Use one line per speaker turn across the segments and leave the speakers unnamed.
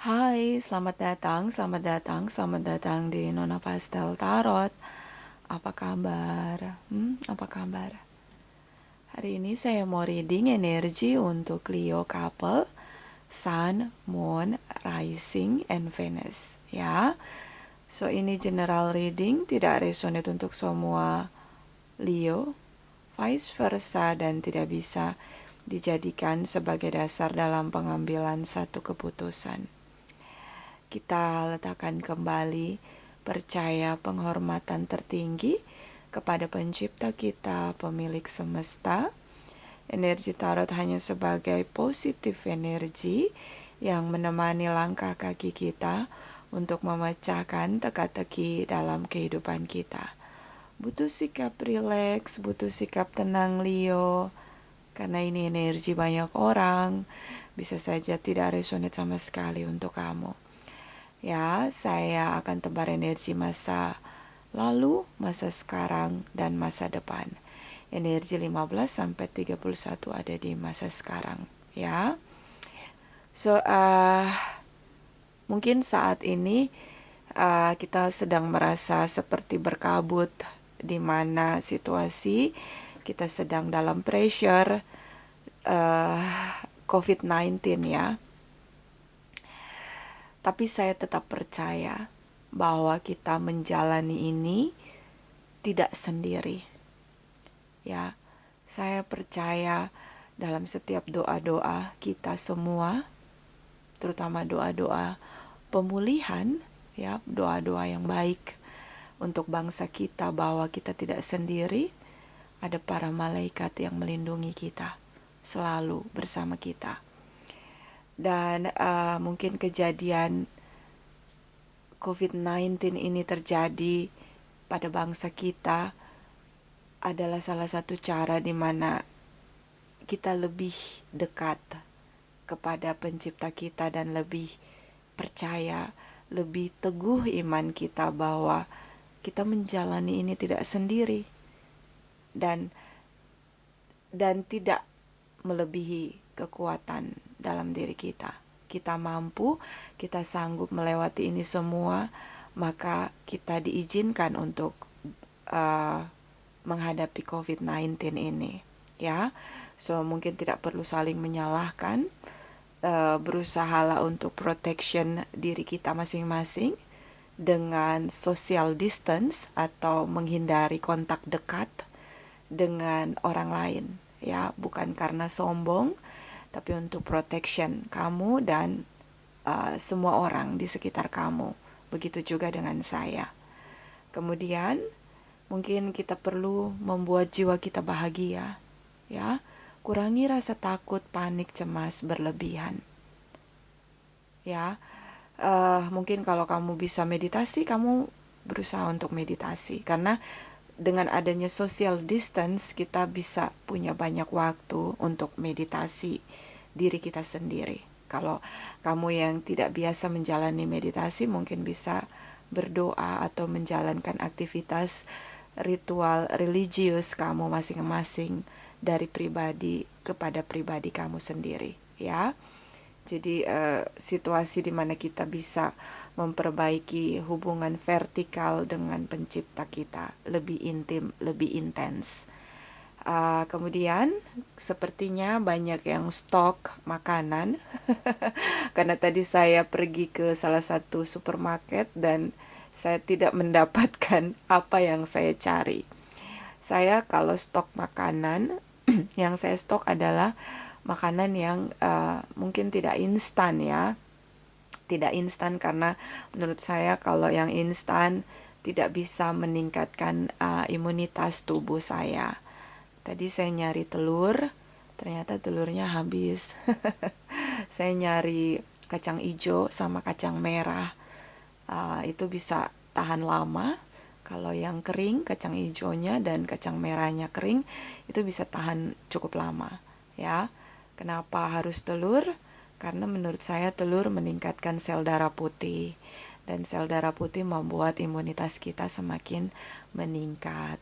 Hai, selamat datang di Nona Pastel Tarot. Apa kabar? Apa kabar? Hari ini saya mau reading energi untuk Leo couple, Sun, Moon, Rising, and Venus. Ya, so ini general reading, tidak resonate untuk semua Leo, vice versa, dan tidak bisa dijadikan sebagai dasar dalam pengambilan satu keputusan. Kita letakkan kembali percaya penghormatan tertinggi kepada pencipta kita, pemilik semesta. Energi tarot hanya sebagai positif energi yang menemani langkah kaki kita untuk memecahkan teka-teki dalam kehidupan kita. Butuh sikap rileks, butuh sikap tenang Leo, karena ini energi banyak orang, bisa saja tidak resonate sama sekali untuk kamu. Ya, saya akan tebar energi masa lalu, masa sekarang, dan masa depan. Energi 15 sampai 31 ada di masa sekarang, ya. So, mungkin saat ini kita sedang merasa seperti berkabut, di mana situasi kita sedang dalam pressure COVID-19 ya. Tapi saya tetap percaya bahwa kita menjalani ini tidak sendiri. Ya, saya percaya dalam setiap doa-doa kita semua, terutama doa-doa pemulihan, ya, doa-doa yang baik untuk bangsa kita, bahwa kita tidak sendiri, ada para malaikat yang melindungi kita, selalu bersama kita. Dan mungkin kejadian COVID-19 ini terjadi pada bangsa kita adalah salah satu cara di mana kita lebih dekat kepada pencipta kita dan lebih percaya, lebih teguh iman kita bahwa kita menjalani ini tidak sendiri dan tidak melebihi kekuatan dalam diri kita. Kita mampu, kita sanggup melewati ini semua, maka kita diizinkan untuk menghadapi COVID-19 ini, ya. So mungkin tidak perlu saling menyalahkan, berusahalah untuk protection diri kita masing-masing dengan social distance atau menghindari kontak dekat dengan orang lain, ya, bukan karena sombong, tapi untuk protection kamu dan semua orang di sekitar kamu. Begitu juga dengan saya. Kemudian mungkin kita perlu membuat jiwa kita bahagia, ya. Kurangi rasa takut, panik, cemas berlebihan, ya. Mungkin kalau kamu bisa meditasi, kamu berusaha untuk meditasi, karena dengan adanya social distance kita bisa punya banyak waktu untuk meditasi diri kita sendiri. Kalau kamu yang tidak biasa menjalani meditasi, mungkin bisa berdoa atau menjalankan aktivitas ritual religius kamu masing-masing dari pribadi kepada pribadi kamu sendiri, ya. Jadi situasi di mana kita bisa memperbaiki hubungan vertikal dengan pencipta kita lebih intim, lebih intens. Kemudian sepertinya banyak yang stok makanan karena tadi saya pergi ke salah satu supermarket dan saya tidak mendapatkan apa yang saya cari. Saya kalau stok makanan yang saya stok adalah makanan yang mungkin tidak instan, ya. Tidak instan karena menurut saya kalau yang instan tidak bisa meningkatkan imunitas tubuh saya. Tadi saya nyari telur, ternyata telurnya habis. Saya nyari kacang hijau sama kacang merah, itu bisa tahan lama. Kalau yang kering, kacang hijaunya dan kacang merahnya kering, itu bisa tahan cukup lama, ya. Kenapa harus telur? Karena menurut saya telur meningkatkan sel darah putih, dan sel darah putih membuat imunitas kita semakin meningkat.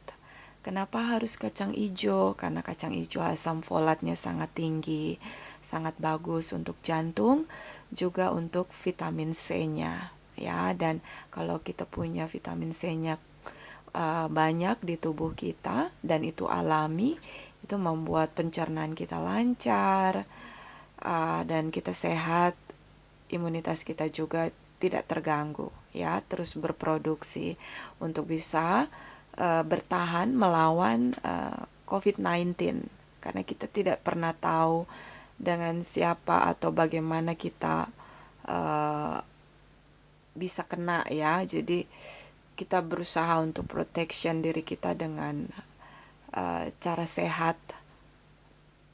Kenapa harus kacang hijau? Karena kacang hijau asam folatnya sangat tinggi, sangat bagus untuk jantung, juga untuk vitamin C-nya ya. Dan kalau kita punya vitamin C-nya banyak di tubuh kita dan itu alami, itu membuat pencernaan kita lancar, dan kita sehat, imunitas kita juga tidak terganggu ya, terus berproduksi untuk bisa bertahan melawan COVID-19, karena kita tidak pernah tahu dengan siapa atau bagaimana kita uh, bisa kena ya. Jadi kita berusaha untuk protection diri kita dengan cara sehat,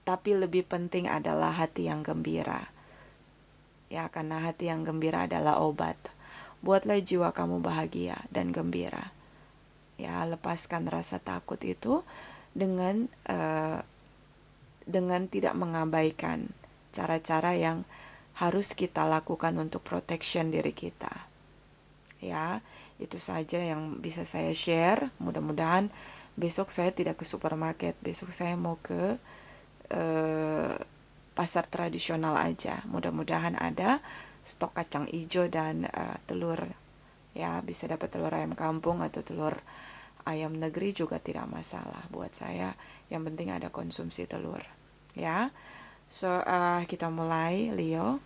tapi lebih penting adalah hati yang gembira ya, karena hati yang gembira adalah obat. Buatlah jiwa kamu bahagia dan gembira ya. Lepaskan rasa takut itu dengan tidak mengabaikan cara-cara yang harus kita lakukan untuk protection diri kita ya. Itu saja yang bisa saya share. Mudah-mudahan besok saya tidak ke supermarket, besok saya mau ke pasar tradisional aja. Mudah-mudahan ada stok kacang hijau dan telur ya. Bisa dapat telur ayam kampung atau telur ayam negeri juga tidak masalah buat saya. Yang penting ada konsumsi telur ya. So kita mulai. Leo,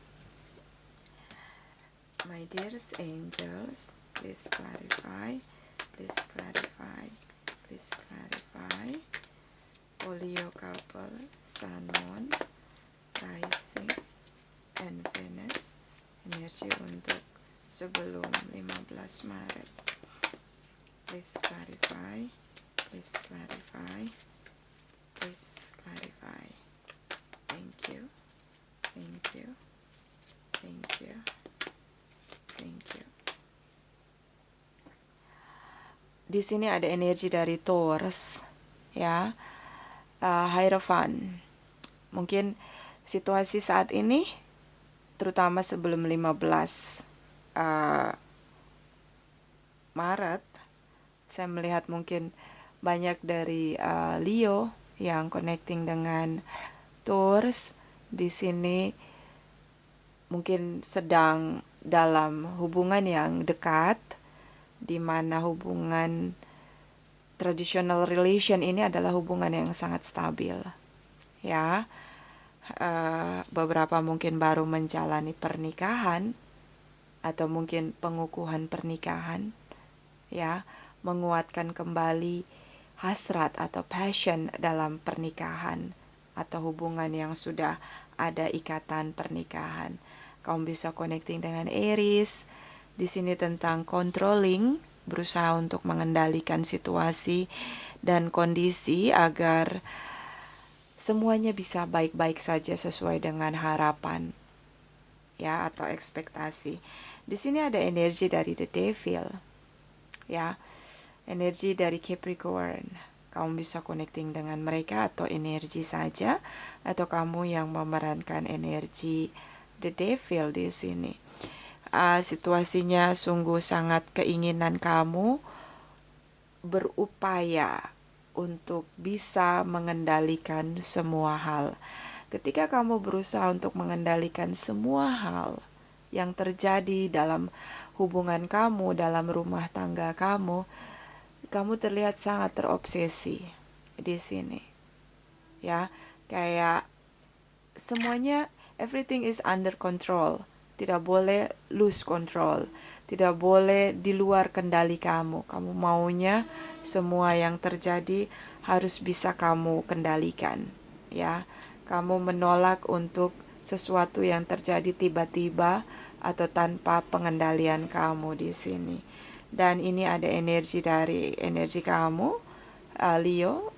my dearest angels, please clarify, please clarify, please clarify. For Leo couple, Sun, Moon, Rising, and Venus, energi untuk sebelum 15 Maret. Please clarify, please clarify, please clarify. Thank you, thank you, thank you, thank you. Di sini ada energi dari Taurus ya. Hierophant. Mungkin situasi saat ini, terutama sebelum 15 Maret, saya melihat mungkin banyak dari Leo yang connecting dengan Taurus di sini mungkin sedang dalam hubungan yang dekat, di mana hubungan traditional relation ini adalah hubungan yang sangat stabil ya. Beberapa mungkin baru menjalani pernikahan atau mungkin pengukuhan pernikahan ya, menguatkan kembali hasrat atau passion dalam pernikahan atau hubungan yang sudah ada ikatan pernikahan. Kamu bisa connecting dengan Aries. Di sini tentang controlling, berusaha untuk mengendalikan situasi dan kondisi agar semuanya bisa baik-baik saja sesuai dengan harapan ya, atau ekspektasi. Di sini ada energi dari The Devil ya, energi dari Capricorn. Kamu bisa connecting dengan mereka atau energi saja, atau kamu yang memerankan energi The Devil di sini. Situasinya sungguh sangat keinginan kamu berupaya untuk bisa mengendalikan semua hal. Ketika kamu berusaha untuk mengendalikan semua hal yang terjadi dalam hubungan kamu, dalam rumah tangga kamu, kamu terlihat sangat terobsesi di sini. Ya, kayak semuanya, everything is under control. Tidak boleh lose control. Tidak boleh di luar kendali kamu. Kamu maunya semua yang terjadi harus bisa kamu kendalikan. Ya, kamu menolak untuk sesuatu yang terjadi tiba-tiba atau tanpa pengendalian kamu di sini. Dan ini ada energi dari energi kamu, Leo,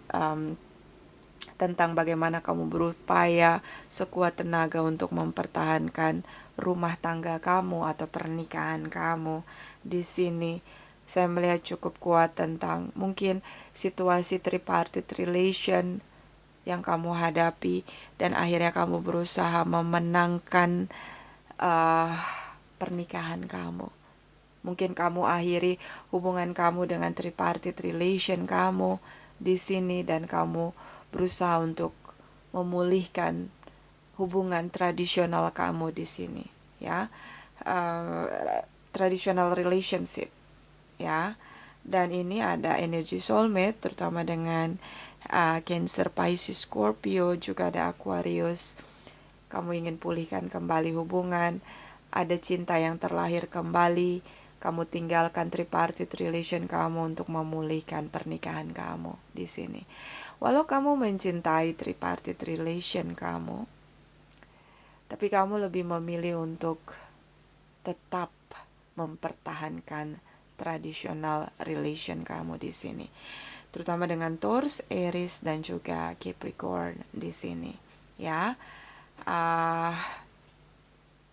tentang bagaimana kamu berupaya sekuat tenaga untuk mempertahankan rumah tangga kamu atau pernikahan kamu. Di sini saya melihat cukup kuat tentang mungkin situasi tripartite relation yang kamu hadapi, dan akhirnya kamu berusaha memenangkan pernikahan kamu. Mungkin kamu akhiri hubungan kamu dengan tripartite relation kamu di sini, dan kamu berusaha untuk memulihkan hubungan tradisional kamu di sini ya, traditional relationship, ya. Dan ini ada energi soulmate, terutama dengan Cancer, Pisces, Scorpio, juga ada Aquarius. Kamu ingin pulihkan kembali hubungan, ada cinta yang terlahir kembali, kamu tinggalkan tripartite relation kamu untuk memulihkan pernikahan kamu di sini. Walau kamu mencintai tripartite relation kamu, tapi kamu lebih memilih untuk tetap mempertahankan tradisional relation kamu di sini, terutama dengan Taurus, Aries, dan juga Capricorn di sini, ya.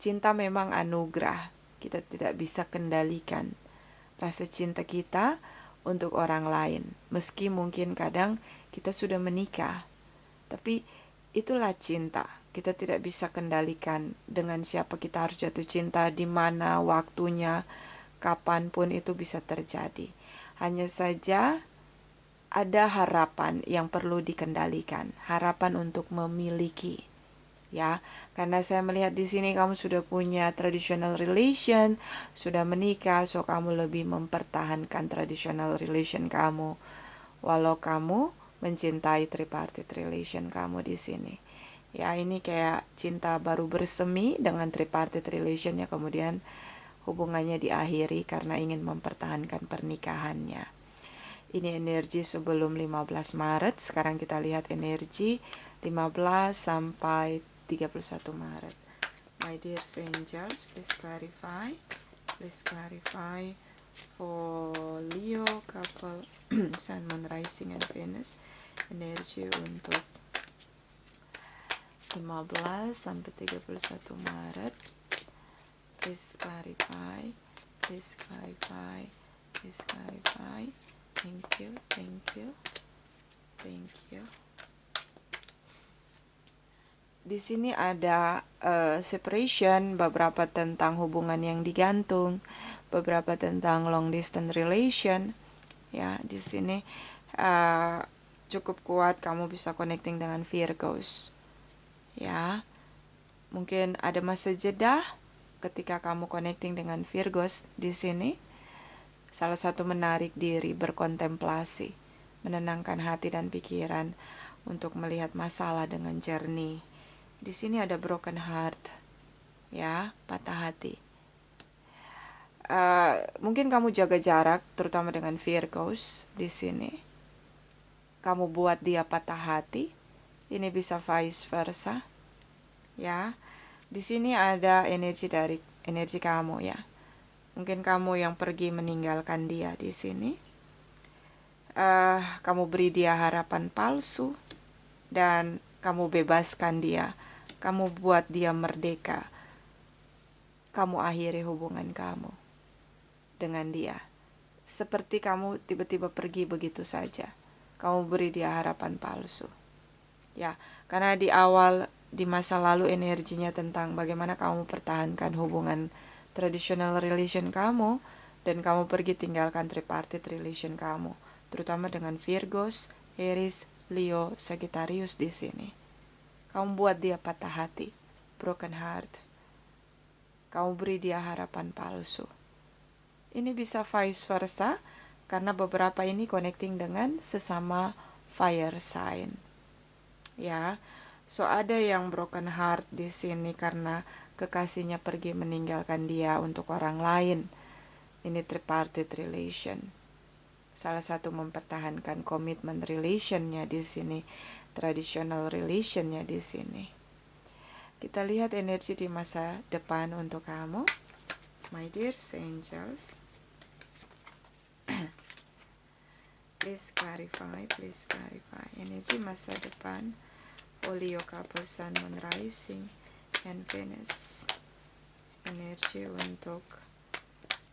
Cinta memang anugerah, kita tidak bisa kendalikan rasa cinta kita untuk orang lain, meski mungkin kadang kita sudah menikah, tapi itulah cinta. Kita tidak bisa kendalikan dengan siapa kita harus jatuh cinta, di mana waktunya, kapanpun itu bisa terjadi. Hanya saja ada harapan yang perlu dikendalikan, harapan untuk memiliki, ya. Karena saya melihat di sini kamu sudah punya traditional relation, sudah menikah, so kamu lebih mempertahankan traditional relation kamu, walau kamu mencintai tripartite relation kamu di sini. Ya, ini kayak cinta baru bersemi dengan tripartite relationnya, kemudian hubungannya diakhiri karena ingin mempertahankan pernikahannya. Ini energi sebelum 15 Maret. Sekarang kita lihat energi 15 sampai 31 Maret. My dear angels, please clarify. Please clarify for Leo couple, Sun, Moon, Rising, and Venus. Energi untuk 15 sampai 31 Maret. Please clarify. Please clarify. Please clarify. Thank you, thank you, thank you. Di sini ada separation, beberapa tentang hubungan yang digantung, beberapa tentang long distance relation. Ya, di sini cukup kuat kamu bisa connecting dengan Virgos. Ya, mungkin ada masa jeda ketika kamu connecting dengan Virgos di sini. Salah satu menarik diri, berkontemplasi, menenangkan hati dan pikiran untuk melihat masalah dengan jernih. Di sini ada broken heart, ya, patah hati. Mungkin kamu jaga jarak, terutama dengan Virgos di sini. Kamu buat dia patah hati. Ini bisa vice versa, ya. Di sini ada energi kamu, ya. Mungkin kamu yang pergi meninggalkan dia di sini. Kamu beri dia harapan palsu dan kamu bebaskan dia. Kamu buat dia merdeka. Kamu akhiri hubungan kamu dengan dia. Seperti kamu tiba-tiba pergi begitu saja. Kamu beri dia harapan palsu. Ya, karena di awal, di masa lalu energinya tentang bagaimana kamu pertahankan hubungan traditional relation kamu, dan kamu pergi tinggalkan tripartite relation kamu, terutama dengan Virgos, Aries, Leo, Sagittarius di sini. Kamu buat dia patah hati, broken heart. Kamu beri dia harapan palsu. Ini bisa vice versa, karena beberapa ini connecting dengan sesama fire sign. Ya, so ada yang broken heart di sini karena kekasihnya pergi meninggalkan dia untuk orang lain. Ini tripartite relation. Salah satu mempertahankan komitmen relationnya di sini, traditional relationnya di sini. Kita lihat energi di masa depan untuk kamu, my dear angels. Please clarify, please clarify. Energi masa depan Leo couple, Sun, Moon, Rising, and Venus. Energi untuk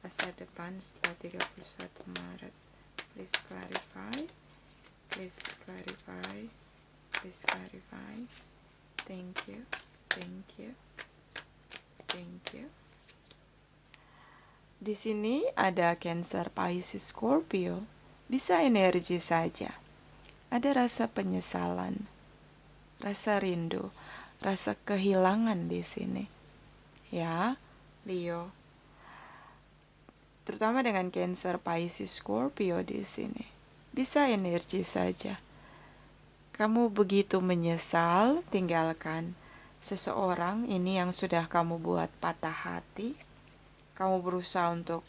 masa depan setelah 31 Maret. Please clarify. Please clarify. Please clarify. Thank you. Thank you. Thank you. Di sini ada Cancer, Pisces, Scorpio. Bisa energi saja. Ada rasa penyesalan, rasa rindu, rasa kehilangan di sini. Ya, Leo. Terutama dengan Cancer, Pisces, Scorpio di sini. Bisa energi saja. Kamu begitu menyesal tinggalkan seseorang ini yang sudah kamu buat patah hati. Kamu berusaha untuk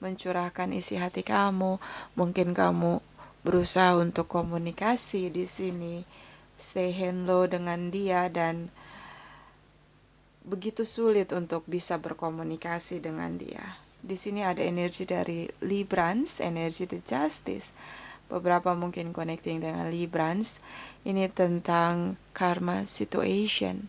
mencurahkan isi hati kamu. Mungkin kamu berusaha untuk komunikasi di sini, say hello dengan dia, dan begitu sulit untuk bisa berkomunikasi dengan dia. Di sini ada energi dari Librans, energi the Justice. Beberapa mungkin connecting dengan Librans. Ini tentang karma situation.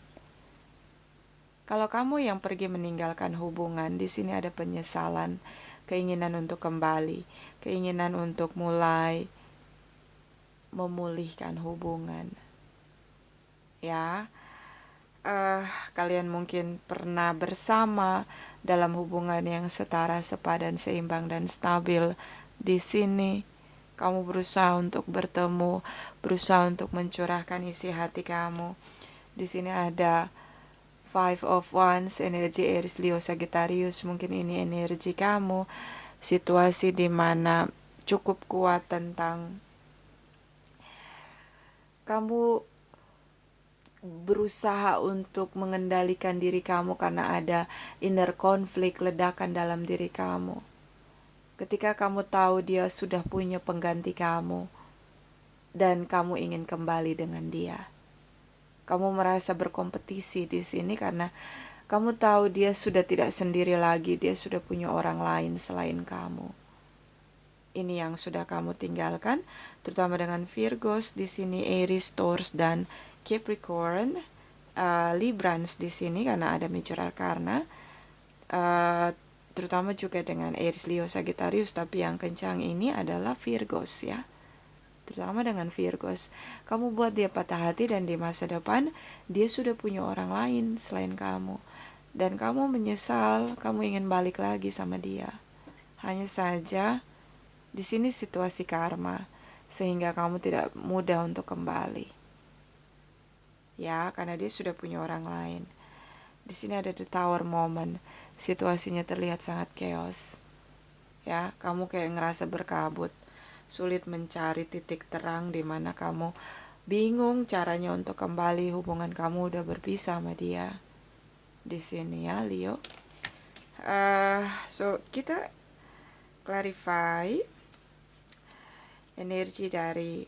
Kalau kamu yang pergi meninggalkan hubungan, di sini ada penyesalan, keinginan untuk kembali, keinginan untuk mulai memulihkan hubungan. Ya, kalian mungkin pernah bersama dalam hubungan yang setara, sepadan, seimbang, dan stabil. Di sini kamu berusaha untuk bertemu, berusaha untuk mencurahkan isi hati kamu. Di sini ada Five of Wands, energi Aries, Leo, Sagittarius. Mungkin ini energi kamu, situasi di mana cukup kuat tentang kamu berusaha untuk mengendalikan diri kamu karena ada inner conflict, ledakan dalam diri kamu. Ketika kamu tahu dia sudah punya pengganti kamu dan kamu ingin kembali dengan dia. Kamu merasa berkompetisi di sini karena kamu tahu dia sudah tidak sendiri lagi, dia sudah punya orang lain selain kamu. Ini yang sudah kamu tinggalkan, terutama dengan Virgos di sini, Aries, Taurus, dan Capricorn, Librans di sini karena ada major arcana, terutama juga dengan Aries, Leo, Sagittarius, tapi yang kencang ini adalah Virgos ya. Terutama dengan Virgos, kamu buat dia patah hati dan di masa depan dia sudah punya orang lain selain kamu. Dan kamu menyesal, kamu ingin balik lagi sama dia. Hanya saja di sini situasi karma, sehingga kamu tidak mudah untuk kembali. Ya, karena dia sudah punya orang lain. Di sini ada the tower moment, situasinya terlihat sangat chaos. Ya, kamu kayak ngerasa berkabut. Sulit mencari titik terang di mana kamu bingung caranya untuk kembali, hubungan kamu udah berpisah sama dia. Di sini ya, Leo. So kita clarify energi dari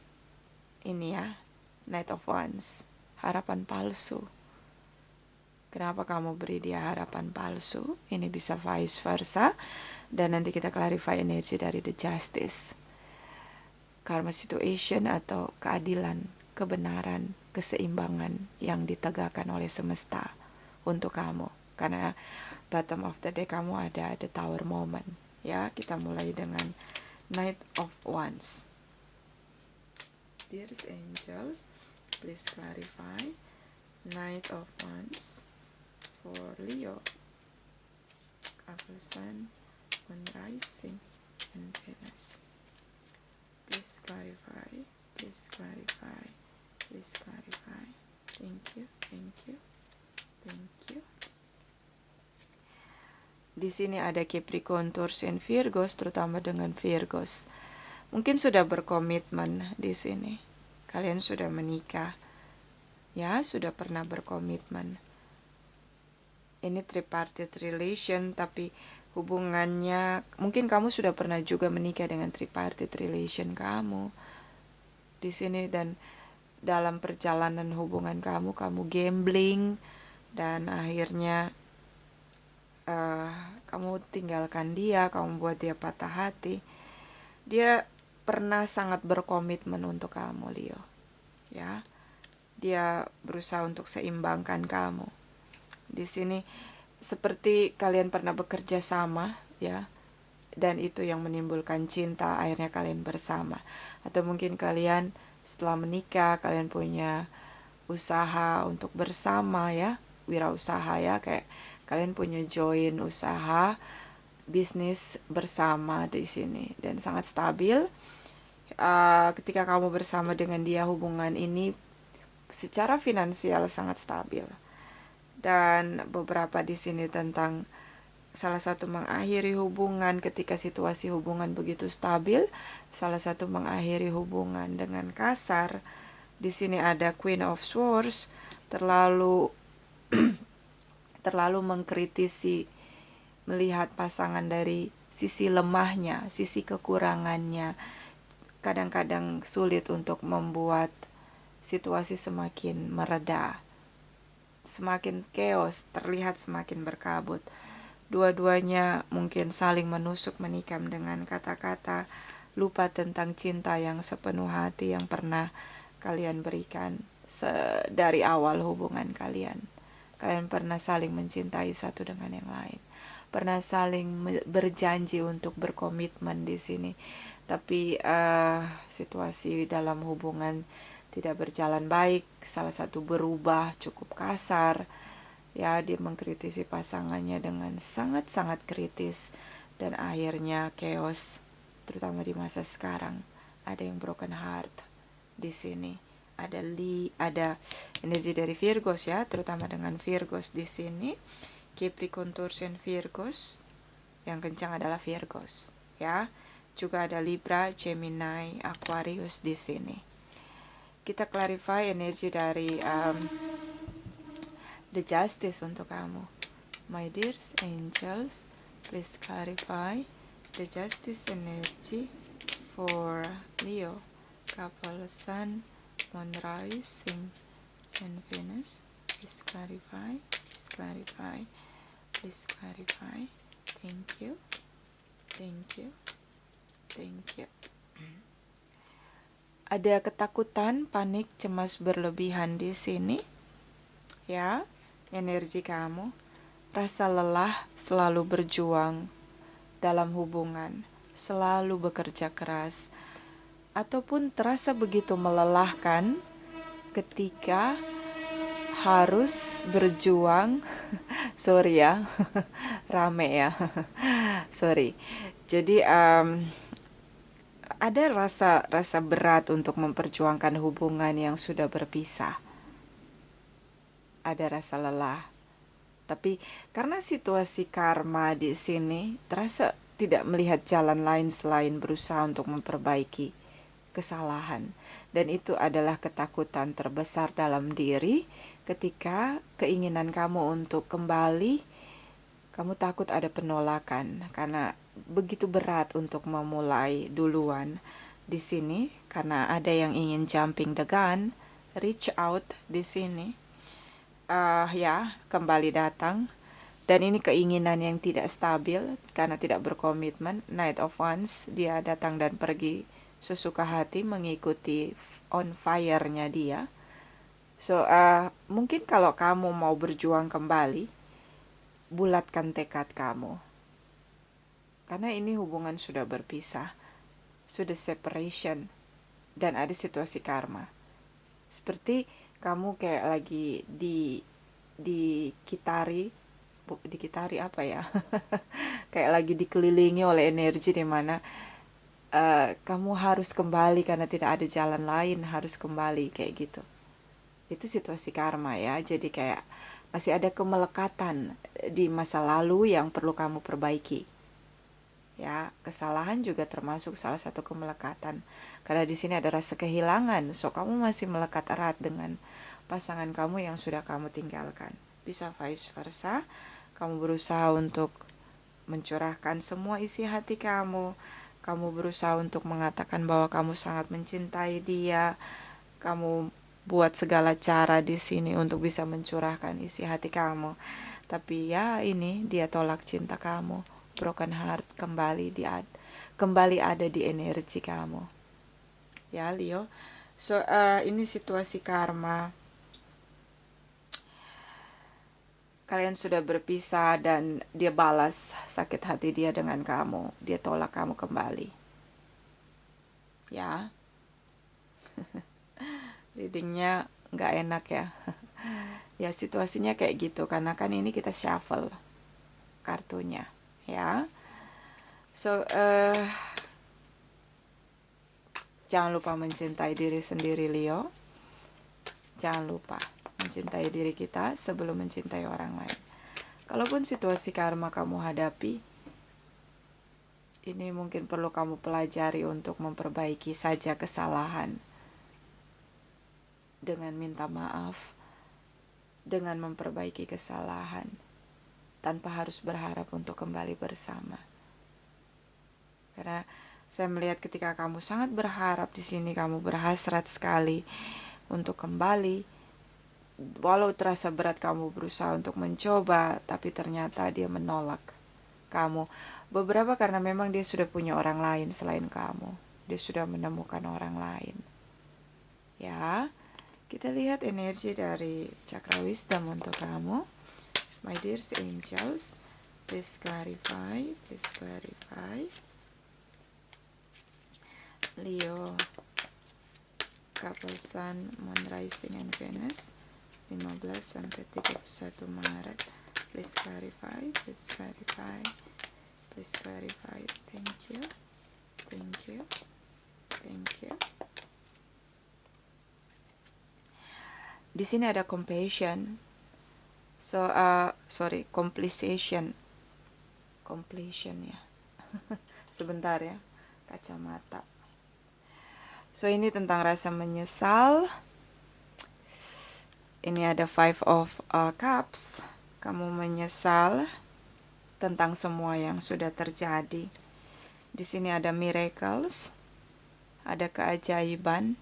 ini ya, Knight of Wands, harapan palsu. Kenapa kamu beri dia harapan palsu? Ini bisa vice versa. Dan nanti kita clarify energi dari the Justice, karma situation atau keadilan, kebenaran, keseimbangan yang ditegakkan oleh semesta untuk kamu. Karena bottom of the day kamu ada the tower moment. Ya, kita mulai dengan Knight of Wands. Dear angels, please clarify Knight of Wands for Leo, Couple Sun, Moon Rising, and Venus. Please clarify, please clarify, please clarify. Thank you, thank you, thank you. Di sini ada Capricorn, Taurus, and Virgos, terutama dengan Virgos. Mungkin sudah berkomitmen di sini. Kalian sudah menikah. Ya, sudah pernah berkomitmen. Ini tripartite relation, tapi hubungannya, mungkin kamu sudah pernah juga menikah dengan tripartite relation kamu di sini, dan dalam perjalanan hubungan kamu gambling dan akhirnya kamu tinggalkan dia, kamu buat dia patah hati. Dia pernah sangat berkomitmen untuk kamu, Leo. Ya, dia berusaha untuk seimbangkan kamu. Di sini seperti kalian pernah bekerja sama, ya, dan itu yang menimbulkan cinta, akhirnya kalian bersama. Atau mungkin kalian setelah menikah, kalian punya usaha untuk bersama ya, wirausaha ya, kayak kalian punya join usaha, bisnis bersama di sini, dan sangat stabil. Ketika kamu bersama dengan dia, hubungan ini secara finansial sangat stabil. Dan beberapa di sini tentang salah satu mengakhiri hubungan ketika situasi hubungan begitu stabil, salah satu mengakhiri hubungan dengan kasar. Di sini ada Queen of Swords, terlalu mengkritisi, melihat pasangan dari sisi lemahnya, sisi kekurangannya. Kadang-kadang sulit untuk membuat situasi semakin mereda. Semakin chaos, terlihat semakin berkabut. Dua-duanya mungkin saling menusuk menikam dengan kata-kata, lupa tentang cinta yang sepenuh hati yang pernah kalian berikan dari awal hubungan kalian. Kalian pernah saling mencintai satu dengan yang lain. Pernah saling berjanji untuk berkomitmen di sini. Tapi situasi dalam hubungan tidak berjalan baik, salah satu berubah cukup kasar, ya dia mengkritisi pasangannya dengan sangat-sangat kritis, dan akhirnya chaos, terutama di masa sekarang. Ada yang broken heart di sini, ada energi dari Virgos ya, terutama dengan Virgos di sini, Capricorn, Taurus, Virgos, yang kencang adalah Virgos, ya. Juga ada Libra, Gemini, Aquarius di sini. Kita clarify energi dari The Justice untuk kamu. My dear angels, please clarify the Justice energy for Leo, couple Sun, Moon rising, and Venus. Please clarify, please clarify, please clarify. Thank you, thank you, thank you. Ada ketakutan, panik, cemas berlebihan di sini, ya. Energi kamu, rasa lelah, selalu berjuang dalam hubungan, selalu bekerja keras, ataupun terasa begitu melelahkan ketika harus berjuang. Sorry ya, rame ya. Sorry. Jadi ada rasa berat untuk memperjuangkan hubungan yang sudah berpisah. Ada rasa lelah. Tapi karena situasi karma di sini, terasa tidak melihat jalan lain selain berusaha untuk memperbaiki kesalahan. Dan itu adalah ketakutan terbesar dalam diri ketika keinginan kamu untuk kembali, kamu takut ada penolakan karena begitu berat untuk memulai duluan di sini, karena ada yang ingin jumping the gun, reach out di sini, ya kembali datang, dan ini keinginan yang tidak stabil karena tidak berkomitmen. Knight of Wands, dia datang dan pergi sesuka hati mengikuti on fire-nya dia. So mungkin kalau kamu mau berjuang kembali, bulatkan tekad kamu. Karena ini hubungan sudah berpisah, sudah separation, dan ada situasi karma. Seperti kamu kayak lagi dikitari apa ya? Kayak lagi dikelilingi oleh energi di mana kamu harus kembali karena tidak ada jalan lain, harus kembali kayak gitu. Itu situasi karma ya. Jadi kayak masih ada kemelekatan di masa lalu yang perlu kamu perbaiki. Ya, kesalahan juga termasuk salah satu kemelekatan. Karena di sini ada rasa kehilangan, so kamu masih melekat erat dengan pasangan kamu yang sudah kamu tinggalkan. Bisa vice versa, kamu berusaha untuk mencurahkan semua isi hati kamu. Kamu berusaha untuk mengatakan bahwa kamu sangat mencintai dia. Kamu buat segala cara di sini untuk bisa mencurahkan isi hati kamu. Tapi ya ini dia tolak cinta kamu. Broken heart kembali ada di energi kamu, ya Leo. So ini situasi karma. Kalian sudah berpisah dan dia balas sakit hati dia dengan kamu. Dia tolak kamu kembali, ya. Readingnya nggak enak ya. Ya situasinya kayak gitu karena kan ini kita shuffle kartunya, ya. So jangan lupa mencintai diri sendiri, Leo. Jangan lupa mencintai diri kita sebelum mencintai orang lain. Kalaupun situasi karma kamu hadapi, ini mungkin perlu kamu pelajari untuk memperbaiki saja kesalahan dengan minta maaf, dengan memperbaiki kesalahan tanpa harus berharap untuk kembali bersama. Karena saya melihat ketika kamu sangat berharap di sini, kamu berhasrat sekali untuk kembali, walau terasa berat kamu berusaha untuk mencoba, tapi ternyata dia menolak kamu. Beberapa karena memang dia sudah punya orang lain selain kamu. Dia sudah menemukan orang lain. Ya, kita lihat energi dari Chakra Wisdom untuk kamu. My dear angels, please clarify, please clarify. Leo, couple Sun, Moon Rising and Venus, 15 sampai 31 Maret. Please clarify, please clarify, please clarify. Thank you, thank you, thank you. Di sini ada compassion. So, completion ya. Sebentar ya, kacamata. So, ini tentang rasa menyesal. Ini ada Five of Cups. Kamu menyesal tentang semua yang sudah terjadi. Di sini ada miracles, ada keajaiban.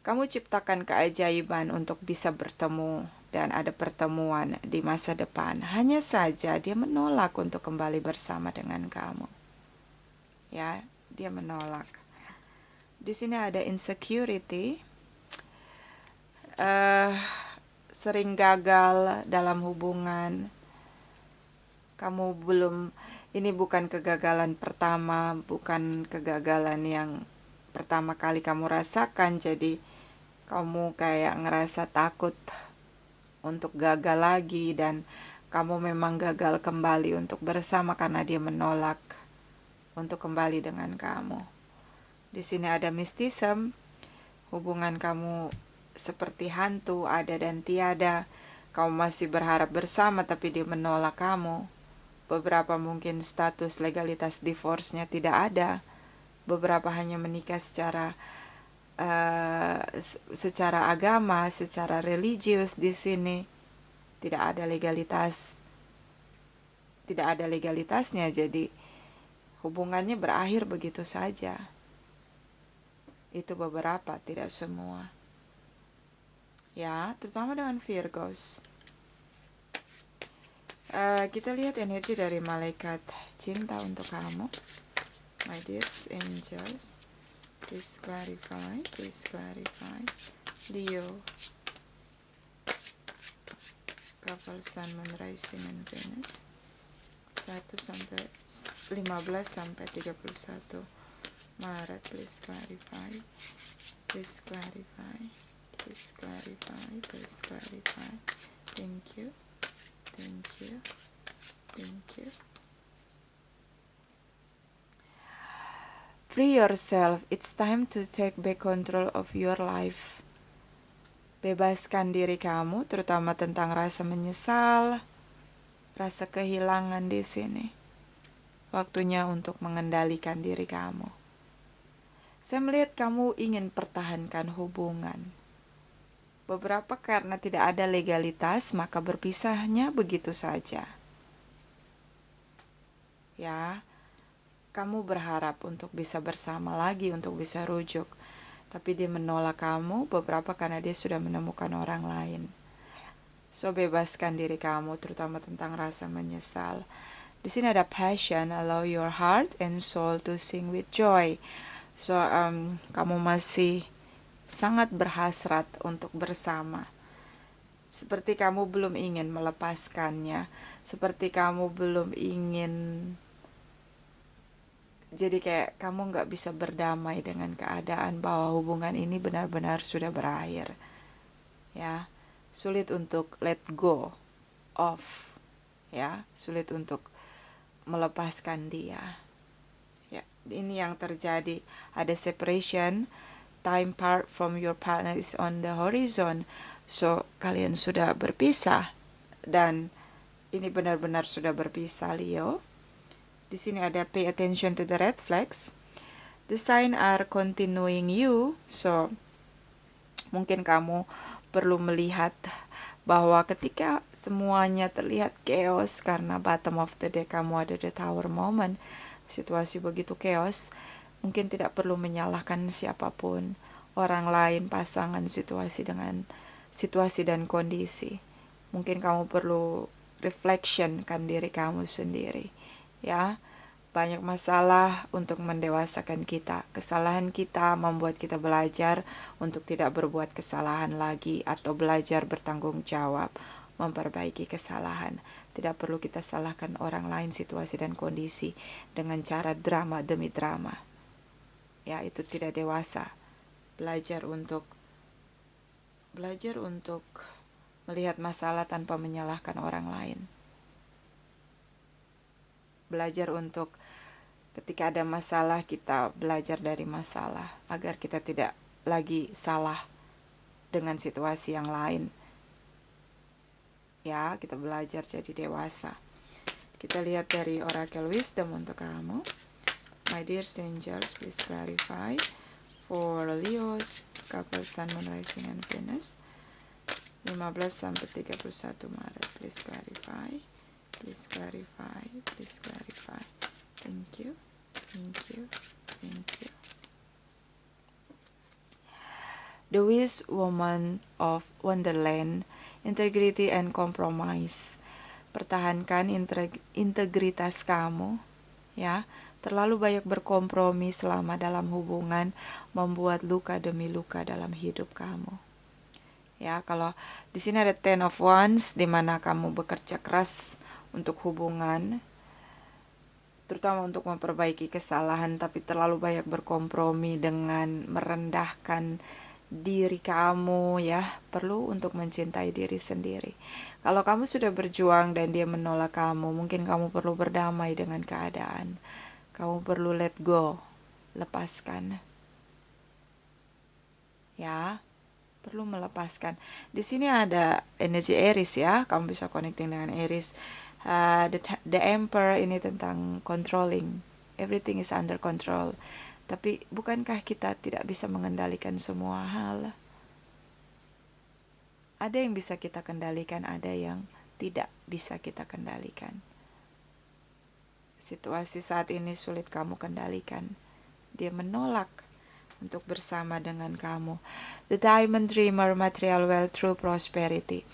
Kamu ciptakan keajaiban untuk bisa bertemu dan ada pertemuan di masa depan. Hanya saja dia menolak untuk kembali bersama dengan kamu. Ya, dia menolak. Di sini ada insecurity. Sering gagal dalam hubungan. Kamu belum, ini bukan kegagalan pertama, bukan kegagalan yang pertama kali kamu rasakan, jadi kamu kayak ngerasa takut untuk gagal lagi dan kamu memang gagal kembali untuk bersama karena dia menolak untuk kembali dengan kamu. Di sini ada mysticism, hubungan kamu seperti hantu, ada dan tiada. Kamu masih berharap bersama tapi dia menolak kamu. Beberapa mungkin status legalitas divorce-nya tidak ada. Beberapa hanya menikah secara agama, secara religius. Di sini tidak ada legalitasnya, jadi hubungannya berakhir begitu saja. Itu beberapa, tidak semua. Ya, terutama dengan Virgos. Kita lihat energi dari malaikat cinta untuk kamu. My dear angels, please clarify, please clarify. Leo, couple Sun, Moon Rising and Venus, 15 sampai 31 Maret. Please clarify, please clarify, please clarify, please clarify. Thank you, thank you, thank you. Free yourself. It's time to take back control of your life. Bebaskan diri kamu, terutama tentang rasa menyesal, rasa kehilangan di sini. Waktunya untuk mengendalikan diri kamu. Saya melihat kamu ingin pertahankan hubungan. Beberapa karena tidak ada legalitas, maka berpisahnya begitu saja. Ya. Kamu berharap untuk bisa bersama lagi, untuk bisa rujuk. Tapi dia menolak kamu, beberapa karena dia sudah menemukan orang lain. So, bebaskan diri kamu, terutama tentang rasa menyesal. Di sini ada passion, allow your heart and soul to sing with joy. So, kamu masih sangat berhasrat untuk bersama. Seperti kamu belum ingin melepaskannya. Seperti kamu belum ingin... Jadi kayak kamu gak bisa berdamai dengan keadaan bahwa hubungan ini benar-benar sudah berakhir. Ya, sulit untuk let go of. Ya, sulit untuk melepaskan dia. Ya, ini yang terjadi. Ada separation, time part from your partner is on the horizon. So, kalian sudah berpisah. dan ini benar-benar sudah berpisah, Leo. Di sini ada pay attention to the red flags. The sign are continuing you. So, mungkin kamu perlu melihat bahwa ketika semuanya terlihat chaos karena bottom of the deck kamu ada the tower moment, situasi begitu chaos, mungkin tidak perlu menyalahkan siapapun, orang lain, pasangan, situasi dan kondisi. Mungkin kamu perlu reflection kan diri kamu sendiri, ya. Banyak masalah untuk mendewasakan kita. Kesalahan kita membuat kita belajar untuk tidak berbuat kesalahan lagi atau belajar bertanggung jawab, memperbaiki kesalahan. Tidak perlu kita salahkan orang lain, situasi dan kondisi dengan cara drama demi drama. Ya, itu tidak dewasa. Belajar untuk melihat masalah tanpa menyalahkan orang lain. Belajar untuk ketika ada masalah, kita belajar dari masalah agar kita tidak lagi salah dengan situasi yang lain. Ya, kita belajar jadi dewasa. Kita lihat dari Oracle Wisdom untuk kamu. My dear angels, please clarify for Leos, couple Sun, Moon, Rising, and Venus 15 sampai 31 Maret. Please clarify. Please clarify. Please clarify. Thank you. Thank you. Thank you. The Wise Woman of Wonderland, integrity and compromise. Pertahankan integritas kamu, ya. Terlalu banyak berkompromi selama dalam hubungan membuat luka demi luka dalam hidup kamu. Ya, kalau di sini ada Ten of Wands di mana kamu bekerja keras untuk hubungan, terutama untuk memperbaiki kesalahan, tapi terlalu banyak berkompromi dengan merendahkan diri kamu, ya. Perlu untuk mencintai diri sendiri. Kalau kamu sudah berjuang dan dia menolak kamu, mungkin kamu perlu berdamai dengan keadaan. Kamu perlu let go, lepaskan. Ya, perlu melepaskan. Di sini ada energi Aries, ya. Kamu bisa connecting dengan Aries. The Emperor ini tentang controlling. Everything is under control. Tapi bukankah kita tidak bisa mengendalikan semua hal? Ada yang bisa kita kendalikan, ada yang tidak bisa kita kendalikan. Situasi saat ini sulit kamu kendalikan. Dia menolak untuk bersama dengan kamu. The Diamond Dreamer, material wealth through prosperity.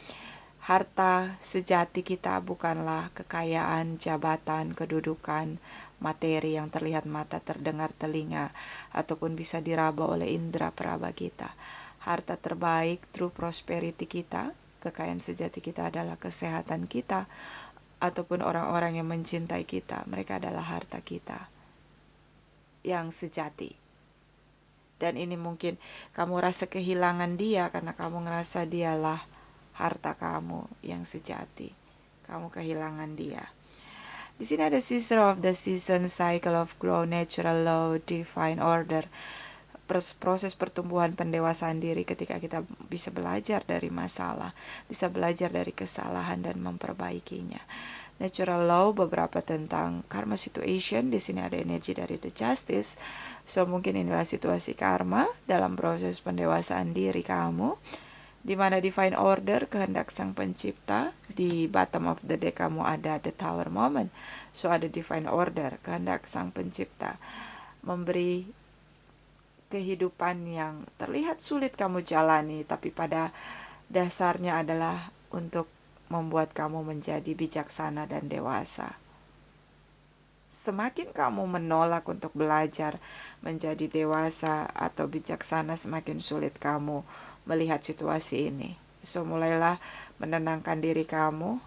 Harta sejati kita bukanlah kekayaan, jabatan, kedudukan, materi yang terlihat mata, terdengar telinga, ataupun bisa diraba oleh indera peraba kita. Harta terbaik, true prosperity kita, kekayaan sejati kita adalah kesehatan kita, ataupun orang-orang yang mencintai kita. Mereka adalah harta kita yang sejati. Dan ini mungkin kamu rasa kehilangan dia karena kamu ngerasa dialah harta kamu yang sejati. Kamu kehilangan dia. Di sini ada Sister of the Season, Cycle of Growth, Natural Law, Divine Order. Proses pertumbuhan pendewasaan diri ketika kita bisa belajar dari masalah, bisa belajar dari kesalahan dan memperbaikinya. Natural Law beberapa tentang karma situation. Di sini ada energi dari the Justice. So mungkin inilah situasi karma dalam proses pendewasaan diri kamu, di mana divine order, kehendak sang pencipta. Di bottom of the deck kamu ada the tower moment. So ada divine order, kehendak sang pencipta memberi kehidupan yang terlihat sulit kamu jalani, tapi pada dasarnya adalah untuk membuat kamu menjadi bijaksana dan dewasa. Semakin kamu menolak untuk belajar menjadi dewasa atau bijaksana, semakin sulit kamu melihat situasi ini. So mulailah menenangkan diri kamu,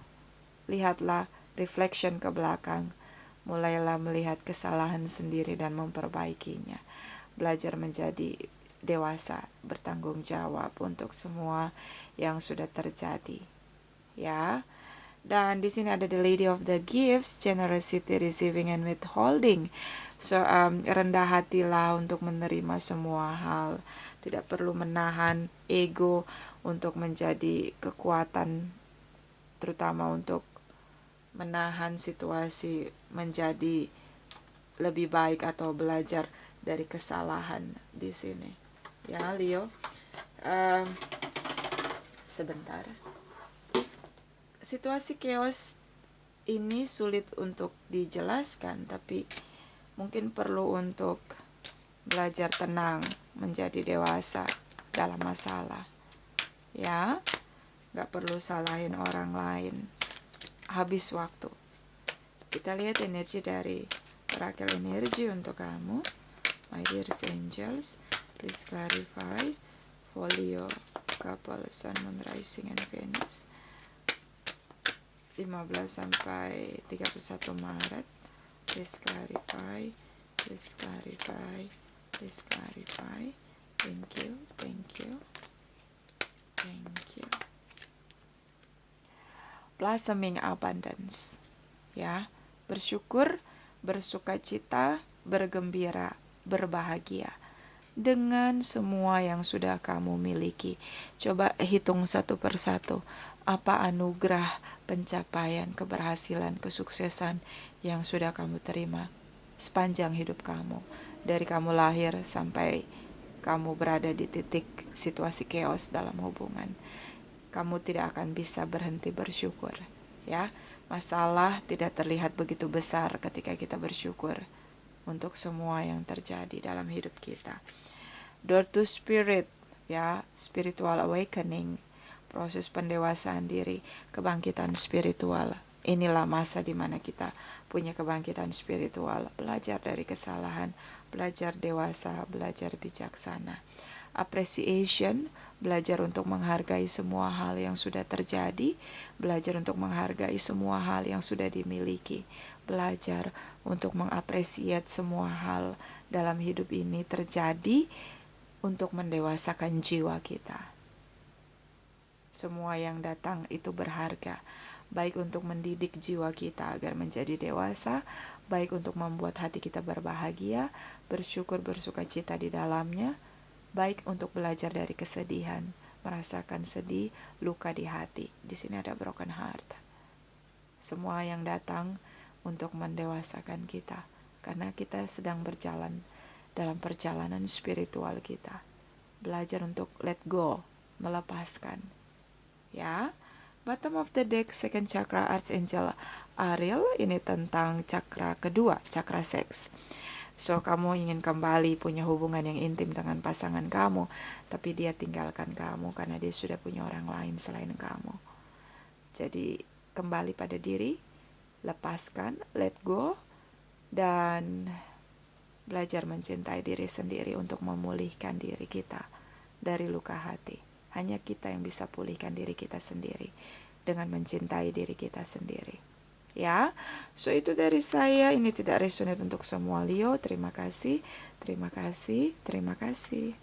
lihatlah reflection ke belakang, mulailah melihat kesalahan sendiri dan memperbaikinya. Belajar menjadi dewasa, bertanggung jawab untuk semua yang sudah terjadi. Ya. Dan di sini ada the Lady of the Gifts, generosity, receiving and withholding. So rendah hatilah untuk menerima semua hal. Tidak perlu menahan ego untuk menjadi kekuatan terutama untuk menahan situasi menjadi lebih baik atau belajar dari kesalahan di sini. Ya, Leo. Sebentar. Situasi chaos ini sulit untuk dijelaskan, tapi mungkin perlu untuk belajar tenang, menjadi dewasa dalam masalah. Ya, gak perlu salahin orang lain. Habis waktu. Kita lihat energi dari Oracle energi untuk kamu. My dear angels, please clarify for Leo couple Sun, Moon, Rising, and Venus 15 sampai 31 Maret. Please clarify, please clarify, please clarify. Thank you, thank you, thank you. Blossoming abundance, ya, bersyukur, bersukacita, bergembira, berbahagia dengan semua yang sudah kamu miliki. Coba hitung satu persatu, apa anugerah, pencapaian, keberhasilan, kesuksesan yang sudah kamu terima sepanjang hidup kamu, dari kamu lahir sampai kamu berada di titik situasi chaos dalam hubungan. Kamu tidak akan bisa berhenti bersyukur, ya. Masalah tidak terlihat begitu besar ketika kita bersyukur untuk semua yang terjadi dalam hidup kita. Door to spirit, ya, spiritual awakening, proses pendewasaan diri, kebangkitan spiritual. Inilah masa di mana kita punya kebangkitan spiritual, belajar dari kesalahan, belajar dewasa, belajar bijaksana. Appreciation, belajar untuk menghargai semua hal yang sudah terjadi, belajar untuk menghargai semua hal yang sudah dimiliki, belajar untuk mengapresiasi semua hal dalam hidup ini terjadi untuk mendewasakan jiwa kita. Semua yang datang itu berharga, baik untuk mendidik jiwa kita agar menjadi dewasa, baik untuk membuat hati kita berbahagia, bersyukur, bersukacita di dalamnya, baik untuk belajar dari kesedihan, merasakan sedih, luka di hati. Di sini ada broken heart. Semua yang datang untuk mendewasakan kita, karena kita sedang berjalan dalam perjalanan spiritual kita. Belajar untuk let go, melepaskan. Ya, bottom of the deck, second chakra, Archangel Ariel, ini tentang chakra kedua, chakra seks. So, kamu ingin kembali punya hubungan yang intim dengan pasangan kamu, tapi dia tinggalkan kamu karena dia sudah punya orang lain selain kamu. Jadi, kembali pada diri, lepaskan, let go, dan belajar mencintai diri sendiri untuk memulihkan diri kita dari luka hati. Hanya kita yang bisa pulihkan diri kita sendiri dengan mencintai diri kita sendiri. Ya, so itu dari saya. Ini tidak resonate untuk semua Leo. Terima kasih, terima kasih, terima kasih.